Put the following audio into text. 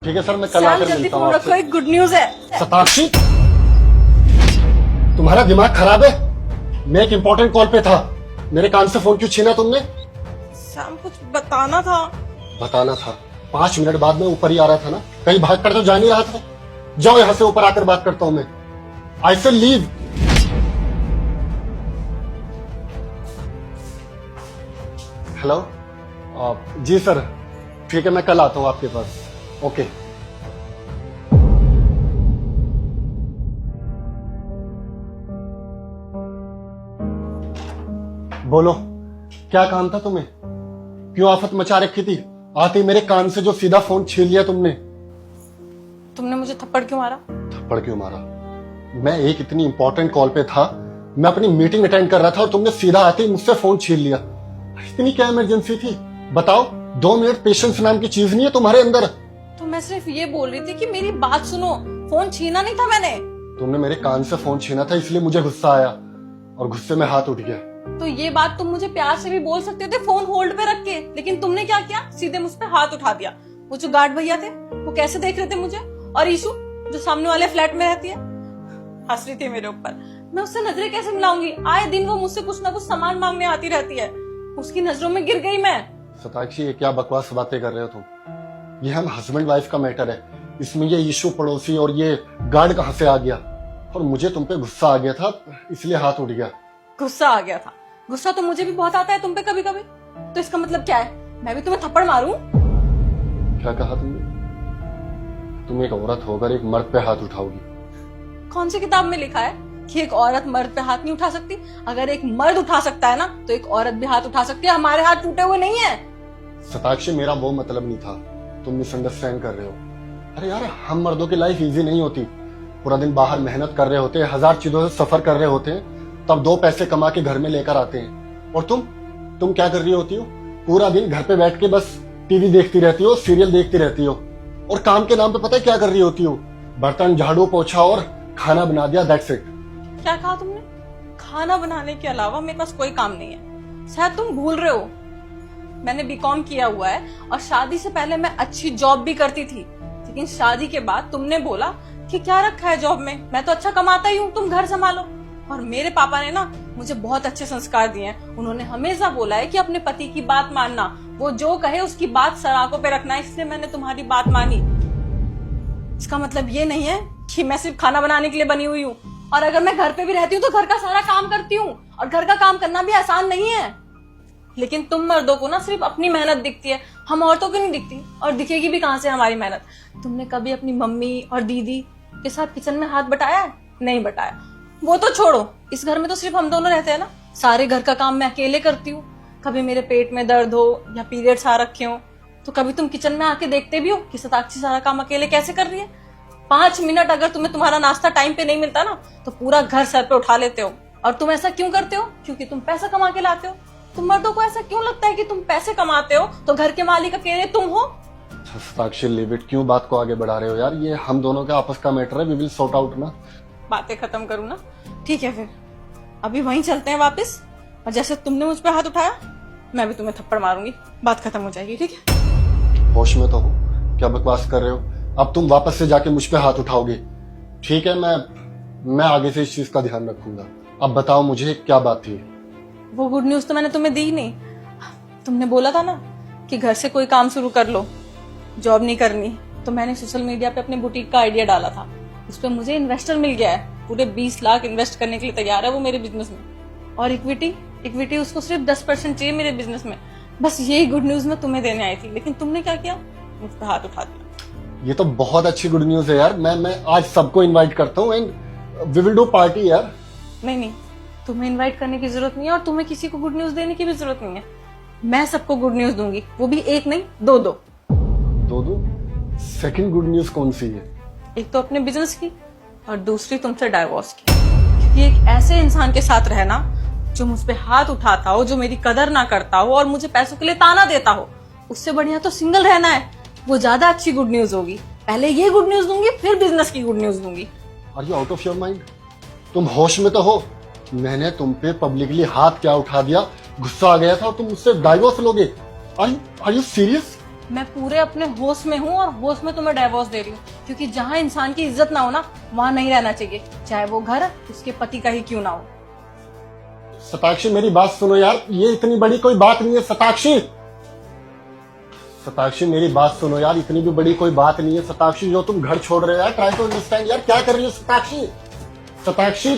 ठीक है सर, मैं कल आकर जल्दी मिलता फोन हूँ रखो, आपसे। एक गुड न्यूज है। सताक्षी, तुम्हारा दिमाग खराब है? मैं एक इम्पोर्टेंट कॉल पे था, मेरे कान से फोन क्यों छीना तुमने? शाम कुछ बताना था। बताना था? 5 मिनट बाद मैं ऊपर ही आ रहा था ना, कहीं भाग कर तो जा नहीं रहा था। जाओ यहाँ से, ऊपर आकर बात करता हूँ मैं। आई से लीव। हेलो, जी सर, ठीक है मैं कल आता हूँ आपके पास। ओके। बोलो, क्या काम था तुम्हें? क्यों आफत मचा रखी थी? आते ही मेरे कान से जो सीधा फोन छीन लिया तुमने। तुमने मुझे थप्पड़ क्यों मारा? थप्पड़ क्यों मारा? मैं एक इतनी इंपॉर्टेंट कॉल पे था, मैं अपनी मीटिंग अटेंड कर रहा था और तुमने सीधा आते ही मुझसे फोन छीन लिया। इतनी क्या इमरजेंसी थी बताओ? 2 मिनट पेशेंस नाम की चीज नहीं है तुम्हारे अंदर? तो मैं सिर्फ ये बोल रही थी कि मेरी बात सुनो, फोन छीना नहीं था मैंने। तुमने मेरे कान से फोन छीना था, इसलिए मुझे गुस्सा आया और गुस्से में हाथ उठ गया। तो ये बात तुम मुझे प्यार से भी बोल सकते थे, फोन होल्ड पे रख के, लेकिन तुमने क्या किया? सीधे मुझ पे हाथ उठा दिया। वो जो गार्ड भैया थे वो कैसे देख रहे थे मुझे, और ईशु जो सामने वाले फ्लैट में रहती है हंस रही थी मेरे ऊपर। मैं उससे नजरें कैसे मिलाऊंगी? आए दिन वो मुझसे कुछ ना कुछ सामान मांगने आती रहती है, उसकी नजरों में गिर गई मैं। सताक्षी, ये क्या बकवास बातें कर रहे हो तुम? ये हम हस्बैंड वाइफ का मैटर है, इसमें ये इशू पड़ोसी और ये गार्ड कहाँ से आ गया? और मुझे तुम पे गुस्सा आ गया था, इसलिए हाथ उठ गया। गुस्सा आ गया था? गुस्सा तो मुझे भी बहुत आता है तुम पे कभी कभी। तो इसका मतलब क्या है, मैं भी तुम्हें थप्पड़ मारूं? क्या कहा तुमने? तुम एक औरत होकर एक मर्द पे हाथ उठाओगी? कौन सी किताब में लिखा है कि एक औरत मर्द पे हाथ नहीं उठा सकती? अगर एक मर्द उठा सकता है ना, तो एक औरत भी हाथ उठा सकती है। हमारे हाथ टूटे हुए नहीं है। सताक्षी, मेरा वो मतलब नहीं था, तुम मिसअंडरस्टैंड कर रहे हो। अरे यार, हम मर्दों की लाइफ इजी नहीं होती। पूरा दिन बाहर मेहनत कर रहे होते हैं, 1000 चीजों से सफर कर रहे होते हैं, तब 2 पैसे कमा के घर में लेकर आते हैं। और तुम क्या कर रही होती हो? पूरा दिन घर पे बैठ के बस टीवी देखती रहती हो, सीरियल देखती रहती हो, और काम के नाम पे पता है क्या कर रही होती हो? बर्तन झाड़ू पोछा और खाना बना दिया, दैट्स इट। क्या कहा तुमने? खाना बनाने के अलावा मेरे पास कोई काम नहीं है। शायद तुम भूल रहे हो, मैंने बीकॉम किया हुआ है और शादी से पहले मैं अच्छी जॉब भी करती थी। लेकिन शादी के बाद तुमने बोला कि क्या रखा है जॉब में, मैं तो अच्छा कमाता ही हूँ, तुम घर संभालो। और मेरे पापा ने ना मुझे बहुत अच्छे संस्कार दिए हैं। उन्होंने हमेशा बोला है कि अपने पति की बात मानना, वो जो कहे उसकी बात सराखों पे रखना। इसलिए मैंने तुम्हारी बात मानी। इसका मतलब ये नहीं है कि मैं सिर्फ खाना बनाने के लिए बनी हुई हूँ। और अगर मैं घर पे भी रहती हूँ तो घर का सारा काम करती हूँ, और घर का काम करना भी आसान नहीं है। लेकिन तुम मर्दों को ना सिर्फ अपनी मेहनत दिखती है, हम औरतों को नहीं दिखती, और दिखेगी भी कहाँ से हमारी मेहनत। तुमने कभी अपनी मम्मी और दीदी के साथ किचन में हाथ बटाया है? नहीं बटाया। वो तो छोड़ो, इस घर में तो सिर्फ हम दोनों रहते हैं ना, सारे घर का काम मैं अकेले करती हूँ। कभी मेरे पेट में दर्द हो या पीरियड्स आ रखे हो तो कभी तुम किचन में आके देखते भी हो कि सताक्षी सारा काम अकेले कैसे कर रही है। 5 मिनट अगर तुम्हें तुम्हारा नाश्ता टाइम पे नहीं मिलता ना, तो पूरा घर सर पे उठा लेते हो। और तुम ऐसा क्यों करते हो? क्योंकि तुम पैसा कमा के लाते हो। तुम मर्दों को ऐसा क्यों लगता है कि तुम पैसे कमाते हो तो घर के मालिक अकेले तुम हो? सताक्षी, लिव इट, क्यों बात को आगे बढ़ा रहे हो यार? ये हम दोनों का आपस का मैटर है, वी विल सॉर्ट आउट ना। बातें खत्म करूँ ना? ठीक है, फिर अभी वहीं चलते हैं वापस, और जैसे तुमने मुझ पे हाथ उठाया मैं भी तुम्हें थप्पड़ मारूंगी, बात खत्म हो जाएगी। ठीक है? होश में तो हो? क्या बकवास कर रहे हो? अब तुम वापस से जाके मुझ पे हाथ उठाओगे? ठीक है, मैं आगे से इस चीज का ध्यान रखूंगा। अब बताओ मुझे, क्या बात थी? वो गुड न्यूज तो मैंने तुम्हें दी नहीं। तुमने बोला था ना कि घर से कोई काम शुरू कर लो, जॉब नहीं करनी। तो मैंने सोशल मीडिया पे अपने बुटीक का आइडिया डाला था, उस पर मुझे इन्वेस्टर मिल गया है। पूरे 20 लाख इन्वेस्ट करने के लिए तैयार है वो मेरे बिजनेस में। और इक्विटी उसको सिर्फ 10% चाहिए मेरे बिजनेस में। बस यही गुड न्यूज मैं तुम्हें देने आई थी, लेकिन तुमने क्या किया? मुझ पर हाथ उठा दिया। ये तो बहुत अच्छी गुड न्यूज है यार। मैं आज सबको इनवाइट करता हूँ and we will do party यार। नहीं, तुम्हें इनवाइट करने की जरूरत नहीं है, और तुम्हें किसी को गुड न्यूज देने की भी जरूरत नहीं है। मैं सबको गुड न्यूज दूंगी, वो भी एक नहीं, दो। दो? सेकंड गुड न्यूज कौन सी है? एक तो अपने बिजनेस की, और दूसरी तुमसे डाइवोर्स की। क्योंकि एक ऐसे इंसान के साथ रहना जो मुझ पे हाथ उठाता हो, जो मेरी कदर ना करता हो और मुझे पैसों के लिए ताना देता हो, उससे बढ़िया तो सिंगल रहना है। वो ज्यादा अच्छी गुड न्यूज होगी। पहले ये गुड न्यूज दूंगी, फिर बिजनेस की गुड न्यूज दूंगी। Are you out of your mind? तुम होश में तो हो? मैंने तुम पे पब्लिकली हाथ क्या उठा दिया, गुस्सा आ गया था और तुम मुझसे डाइवोर्स लोगे? Are you serious? मैं पूरे अपने होश में हूँ और होश में तुम्हें डिवोर्स दे रही हूँ, क्योंकि जहाँ इंसान की इज्जत ना हो ना, वहां नहीं रहना चाहिए, चाहे वो घर उसके पति का ही क्यों ना हो। सताक्षी मेरी बात सुनो यार, ये इतनी बड़ी कोई बात नहीं है सताक्षी। सताक्षी मेरी बात सुनो यार, इतनी भी बड़ी कोई बात नहीं है सताक्षी, जो तुम घर छोड़ रहे हो यार। ट्राई टू अंडरस्टैंड यार, क्या कर रही हो सताक्षी। सताक्षी